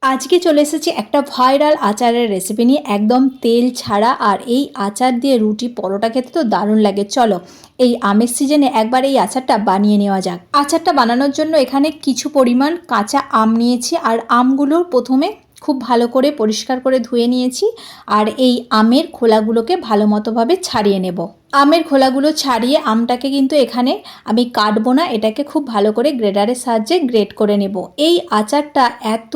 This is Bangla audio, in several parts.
আজকে চলে এসেছি একটা ভাইরাল আচারের রেসিপি নিয়ে, একদম তেল ছাড়া। আর এই আচার দিয়ে রুটি পরোটা খেতে তো দারুণ লাগে। চলো এই আমের সিজনে একবার এই আচারটা বানিয়ে নেওয়া যাক। আচারটা বানানোর জন্য এখানে কিছু পরিমাণ কাঁচা আম নিয়েছি, আর আমগুলোর প্রথমে খুব ভালো করে পরিষ্কার করে ধুয়ে নিয়েছি। আর এই আমের খোলাগুলোকে ভালো মতোভাবে ছাড়িয়ে নেব। আমের খোলাগুলো ছাড়িয়ে আমটাকে কিন্তু এখানে আমি কাটবো না, এটাকে খুব ভালো করে গ্রেটারের সাহায্যে গ্রেট করে নেব। এই আচারটা এত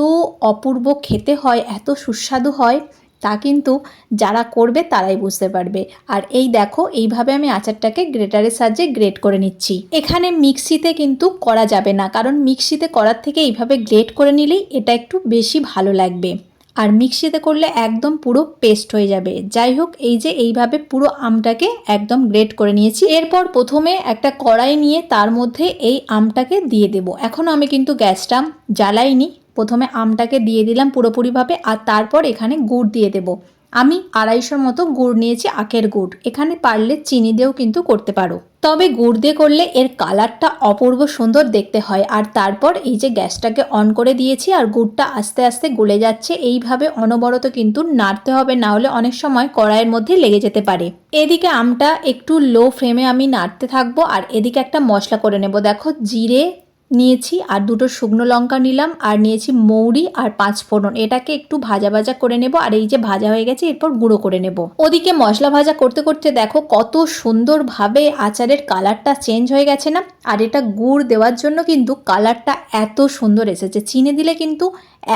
অপূর্ব খেতে হয়, এত সুস্বাদু হয়, তা কিন্তু যারা করবে তারাই বুঝতে পারবে। আর এই দেখো, এইভাবে আমি আচারটাকে গ্রেটারের সাহায্যে গ্রেট করে নিচ্ছি। এখানে মিক্সিতে কিন্তু করা যাবে না, কারণ মিক্সিতে করার থেকে এইভাবে গ্রেট করে নিলেই এটা একটু বেশি ভালো লাগবে। আর মিক্সিতে করলে একদম পুরো পেস্ট হয়ে যাবে। যাই হোক, এই যে এইভাবে পুরো আমটাকে একদম গ্রেট করে নিয়েছি। এরপর প্রথমে একটা কড়াই নিয়ে তার মধ্যে এই আমটাকে দিয়ে দেব। এখনও আমি কিন্তু গ্যাসটা জ্বালাইনি। প্রথমে আমটাকে দিয়ে দিলাম পুরোপুরিভাবে, আর তারপর এখানে গুড় দিয়ে দেব। আমি 250 মতো গুড় নিয়েছি, আখের গুড়। এখানে পারলে চিনি দিয়েও কিন্তু করতে পারো, তবে গুড় দিয়ে করলে এর কালারটা অপূর্ব সুন্দর দেখতে হয়। আর তারপর এই যে গ্যাসটাকে অন করে দিয়েছি, আর গুড়টা আস্তে আস্তে গলে যাচ্ছে। এইভাবে অনবরত কিন্তু নাড়তে হবে, না হলে অনেক সময় কড়াইয়ের মধ্যে লেগে যেতে পারে। এদিকে আমটা একটু লো ফ্লেমে আমি নাড়তে থাকবো, আর এদিকে একটা মশলা করে নেব। দেখো, জিরে নিয়েছি, আর দুটো শুকনো লঙ্কা নিলাম, আর নিয়েছি মৌরি আর 5 ফোড়ন। এটাকে একটু ভাজা ভাজা করে নেব। আর এই যে ভাজা হয়ে গেছে, এরপর গুঁড়ো করে নেব। ওদিকে মশলা ভাজা করতে করতে দেখো কত সুন্দরভাবে আচারের কালারটা চেঞ্জ হয়ে গেছে না। আর এটা গুড় দেওয়ার জন্য কিন্তু কালারটা এত সুন্দর এসেছে, চিনি দিলে কিন্তু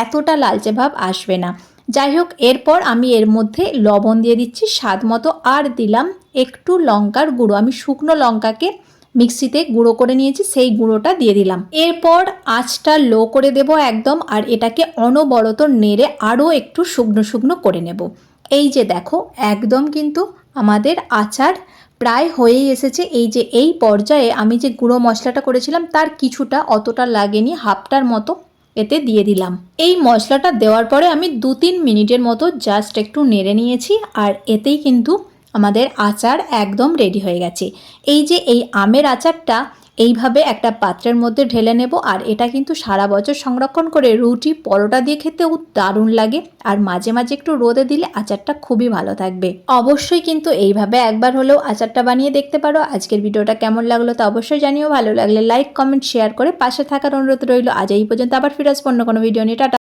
এতটা লালচে ভাব আসবে না। যাই হোক, এরপর আমি এর মধ্যে লবণ দিয়ে দিচ্ছি স্বাদ মতো, আর দিলাম একটু লঙ্কার গুঁড়ো। আমি শুকনো লঙ্কাকে মিক্সিতে গুঁড়ো করে নিয়েছি, সেই গুঁড়োটা দিয়ে দিলাম। এরপর আঁচটা লো করে দেব একদম, আর এটাকে অনবরত নেড়ে আরও একটু শুকনো শুকনো করে নেব। এই যে দেখো, একদম কিন্তু আমাদের আচার প্রায় হয়েই এসেছে। এই যে এই পর্যায়ে আমি যে গুঁড়ো মশলাটা করেছিলাম তার কিছুটা, অতটা লাগেনি, হাফটার মতো এতে দিয়ে দিলাম। এই মশলাটা দেওয়ার পরে আমি 2-3 মিনিটের মতো জাস্ট একটু নেড়ে নিয়েছি, আর এতেই কিন্তু আমাদের আচার একদম রেডি হয়ে গেছে। এই যে এই আমের আচারটা এইভাবে একটা পাত্রের মধ্যে ঢেলে নেব, আর এটা কিন্তু সারা বছর সংরক্ষণ করে রুটি পরোটা দিয়ে খেতেও দারুণ লাগে। আর মাঝে মাঝে একটু রোদে দিলে আচারটা খুবই ভালো থাকবে। অবশ্যই কিন্তু এইভাবে একবার হলেও আচারটা বানিয়ে দেখতে পারো। আজকের ভিডিওটা কেমন লাগলো তা অবশ্যই জানিও। ভালো লাগলে লাইক কমেন্ট শেয়ার করে পাশে থাকার অনুরোধ রইল। আজ এই পর্যন্ত, আবার ফিরে আসবো অন্য কোনো ভিডিও নিয়ে। টাটা।